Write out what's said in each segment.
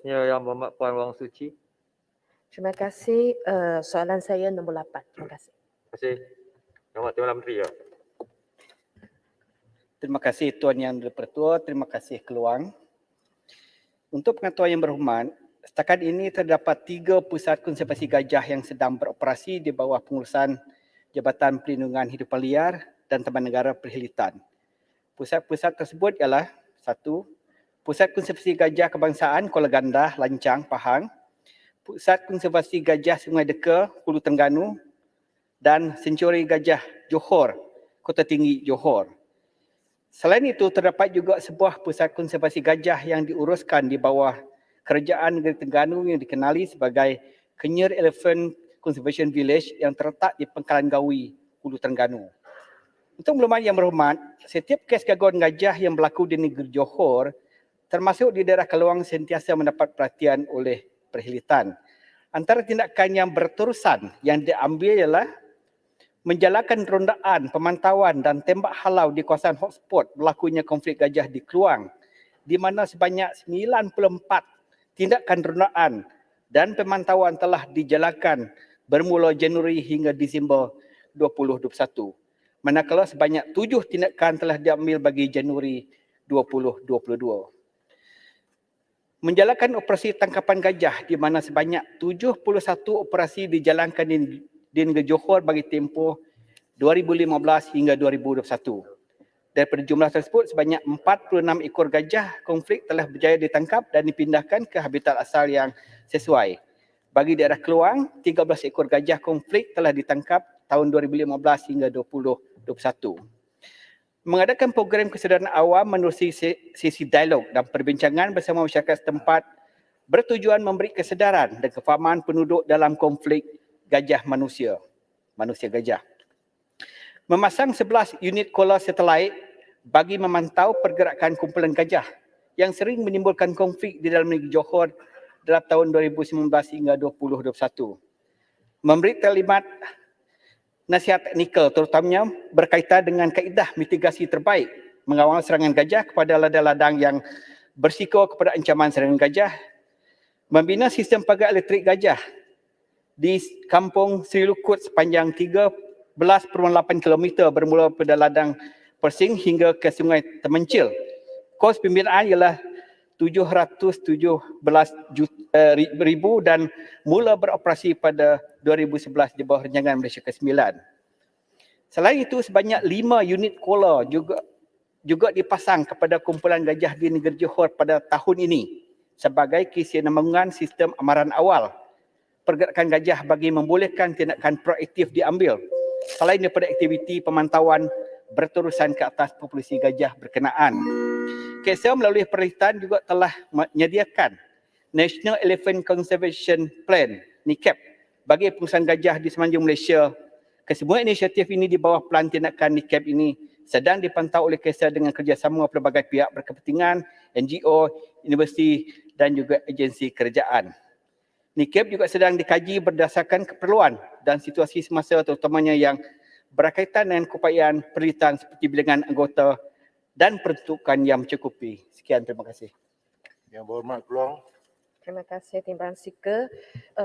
Ya, Yang Berhormat Puan Wang Suci. Terima kasih. Soalan saya nombor 8. Terima kasih. Terima kasih. Yang Berhormat Tuan Menteri. Ya. Terima kasih Tuan Yang Dipertua, terima kasih Keluang. Untuk pengetahuan yang berhormat, setakat ini terdapat 3 pusat konservasi gajah yang sedang beroperasi di bawah pengurusan Jabatan Perlindungan Hidupan Liar dan Taman Negara Perkhidmatan. Pusat-pusat tersebut ialah 1. Pusat Konservasi Gajah Kebangsaan Kuala Gandah, Lancang, Pahang, Pusat Konservasi Gajah Sungai Deka, Hulu Terengganu dan Sencuri Gajah Johor, Kota Tinggi, Johor. Selain itu, terdapat juga sebuah pusat konservasi gajah yang diuruskan di bawah Kerajaan Negeri Terengganu yang dikenali sebagai Kenyir Elephant Conservation Village yang terletak di Pangkalan Gawi, Hulu Terengganu. Untuk makluman yang berhormat, setiap kes gangguan gajah yang berlaku di negeri Johor, termasuk di daerah Keluang, sentiasa mendapat perhatian oleh Perkhidmatan. Antara tindakan yang berterusan yang diambil ialah menjalankan rondaan, pemantauan dan tembak halau di kawasan hotspot berlakunya konflik gajah di Keluang, di mana sebanyak 94 tindakan rondaan dan pemantauan telah dijalankan bermula Januari hingga Disember 2021. Manakala sebanyak 7 tindakan telah diambil bagi Januari 2022. Menjalankan operasi tangkapan gajah di mana sebanyak 71 operasi dijalankan di negeri Johor bagi tempoh 2015 hingga 2021. Daripada jumlah tersebut, sebanyak 46 ekor gajah konflik telah berjaya ditangkap dan dipindahkan ke habitat asal yang sesuai. Bagi daerah Keluang, 13 ekor gajah konflik telah ditangkap tahun 2015 hingga 2021. Mengadakan program kesedaran awam menerusi sesi dialog dan perbincangan bersama masyarakat setempat bertujuan memberi kesedaran dan kefahaman penduduk dalam konflik gajah manusia gajah. Memasang 11 unit kola satelit bagi memantau pergerakan kumpulan gajah yang sering menimbulkan konflik di dalam negeri Johor dalam tahun 2019 hingga 2021. Memberi taklimat nasihat teknikal terutamanya berkaitan dengan kaedah mitigasi terbaik mengawal serangan gajah kepada ladang-ladang yang bersiko kepada ancaman serangan gajah, membina sistem pagar elektrik gajah di Kampung Sri Lukut sepanjang 13.8 km bermula pada ladang Persing hingga ke Sungai Temencil. Kos pembinaan ialah 717,000 dan mula beroperasi pada 2011 di bawah Rancangan Malaysia ke-9. Selain itu, sebanyak 5 unit kola juga dipasang kepada kumpulan gajah di negeri Johor pada tahun ini sebagai kesinambungan sistem amaran awal pergerakan gajah bagi membolehkan tindakan proaktif diambil selain daripada aktiviti pemantauan berterusan ke atas populasi gajah berkenaan. KSL melalui perkhidmatan juga telah menyediakan National Elephant Conservation Plan (NECAP) bagi pengurusan gajah di semenanjung Malaysia. Kesemua inisiatif ini di bawah pelan tindakan NECAP ini sedang dipantau oleh KSL dengan kerjasama pelbagai pihak berkepentingan, NGO, universiti dan juga agensi kerajaan. NECAP juga sedang dikaji berdasarkan keperluan dan situasi semasa terutamanya yang berkaitan dengan keupayaan perkhidmatan seperti bilangan anggota dan peruntukan yang mencukupi. Sekian, terima kasih. Yang Berhormat Keluang. Terima kasih Timbalan Speaker.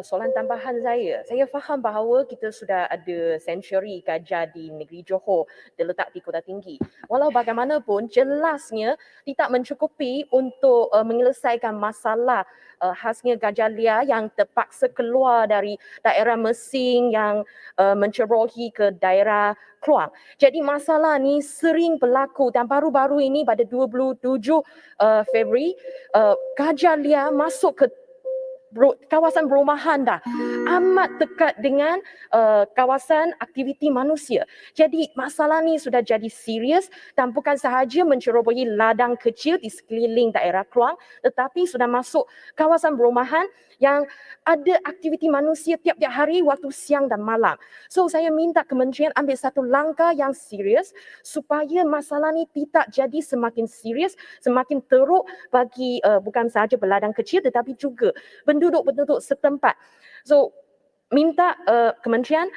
Soalan tambahan saya faham bahawa kita sudah ada sanctuary gajah di negeri Johor terletak di Kota Tinggi. Walau bagaimanapun jelasnya tidak mencukupi untuk menyelesaikan masalah khasnya gajah liar yang terpaksa keluar dari daerah Mersing yang mencerohi ke daerah Keluang. Jadi masalah ni sering berlaku dan baru-baru ini pada 27 Februari gajah liar masuk ke kawasan perumahan dah amat dekat dengan kawasan aktiviti manusia. Jadi masalah ni sudah jadi serius dan bukan sahaja mencerobohi ladang kecil di sekeliling daerah Keluang tetapi sudah masuk kawasan perumahan yang ada aktiviti manusia tiap-tiap hari waktu siang dan malam. So saya minta kementerian ambil satu langkah yang serius supaya masalah ni tidak jadi semakin serius, semakin teruk bagi bukan sahaja beladang kecil tetapi juga penduduk-penduduk setempat. So minta kementerian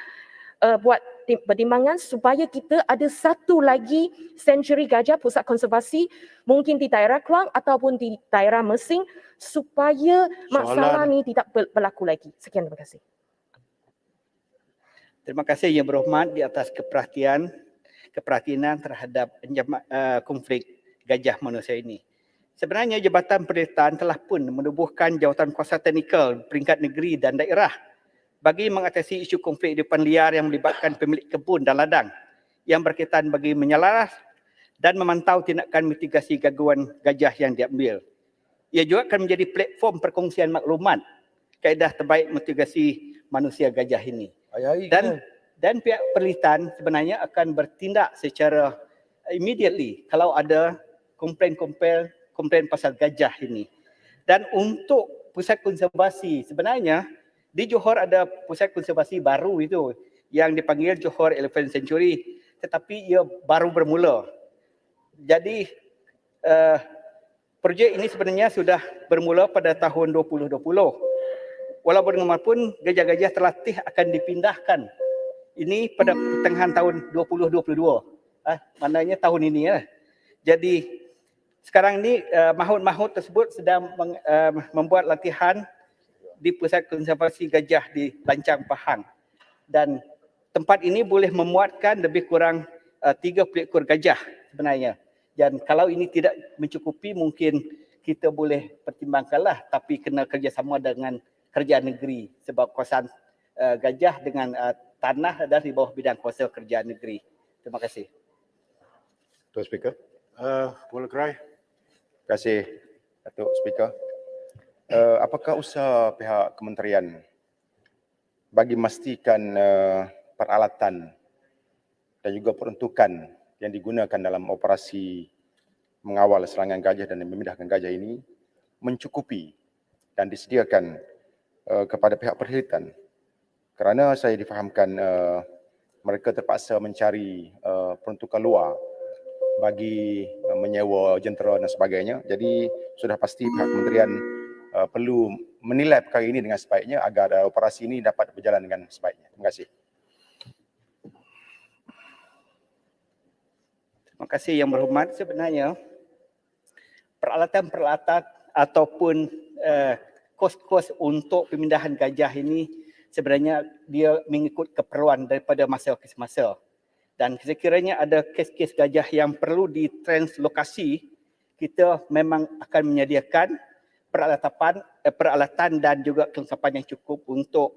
buat pertimbangan supaya kita ada satu lagi sanctuary gajah pusat konservasi mungkin di daerah Klang ataupun di daerah Mersing supaya masalah ni tidak berlaku lagi. Sekian, terima kasih. Terima kasih Yang Berhormat di atas keperhatian terhadap konflik gajah manusia ini. Sebenarnya Jabatan Pendidikan telah pun menubuhkan jawatan kuasa teknikal peringkat negeri dan daerah bagi mengatasi isu konflik hidupan liar yang melibatkan pemilik kebun dan ladang yang berkaitan bagi menyelaras dan memantau tindakan mitigasi gangguan gajah yang diambil. Ia juga akan menjadi platform perkongsian maklumat kaedah terbaik mitigasi manusia gajah ini. Dan pihak penelitian sebenarnya akan bertindak secara immediately kalau ada komplain pasal gajah ini. Dan untuk pusat konservasi sebenarnya di Johor ada pusat konservasi baru itu yang dipanggil Johor Elephant Sanctuary, tetapi ia baru bermula. Jadi projek ini sebenarnya sudah bermula pada tahun 2020. Walau bagaimanapun gajah-gajah terlatih akan dipindahkan. Ini pada pertengahan tahun 2022. Maknanya tahun ini ya. Jadi sekarang ni mahut-mahut tersebut sedang membuat latihan di Pusat Konservasi Gajah di Lancang Pahang. Dan tempat ini boleh memuatkan lebih kurang 30 ekor gajah sebenarnya. Dan kalau ini tidak mencukupi mungkin kita boleh pertimbangkanlah, tapi kena kerjasama dengan kerajaan negeri sebab kawasan gajah dengan tanah adalah di bawah bidang kuasa kerajaan negeri. Terima kasih. Tuan Speaker. Boleh kerai. Terima kasih, Datuk Speaker. Apakah usaha pihak kementerian bagi memastikan peralatan dan juga peruntukan yang digunakan dalam operasi mengawal serangan gajah dan memindahkan gajah ini mencukupi dan disediakan kepada pihak perkhidmatan? Kerana saya difahamkan mereka terpaksa mencari peruntukan luar bagi menyewa jentera dan sebagainya. Jadi sudah pasti pihak kementerian perlu menilai perkara ini dengan sebaiknya agar operasi ini dapat berjalan dengan sebaiknya. Terima kasih. Terima kasih Yang Berhormat. Sebenarnya peralatan-peralatan ataupun kos-kos untuk pemindahan gajah ini sebenarnya dia mengikut keperluan daripada masa ke masa. Dan sekiranya ada kes-kes gajah yang perlu ditranslokasi, kita memang akan menyediakan peralatan dan juga kelengkapan yang cukup untuk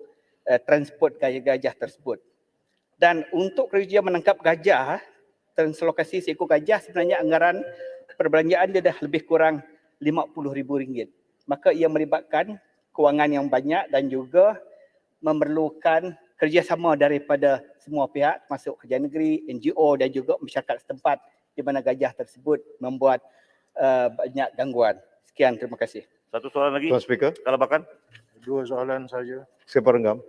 transport gajah-gajah tersebut. Dan untuk kerja menangkap gajah, translokasi seekor gajah sebenarnya anggaran perbelanjaan dia dah lebih kurang RM50,000. Maka ia melibatkan kewangan yang banyak dan juga memerlukan kerjasama daripada semua pihak termasuk kerajaan negeri, NGO dan juga masyarakat setempat di mana gajah tersebut membuat banyak gangguan. Sekian, terima kasih. Satu soalan lagi. Tuan Speaker. Kalabakan. 2 soalan saja. Saya renggam.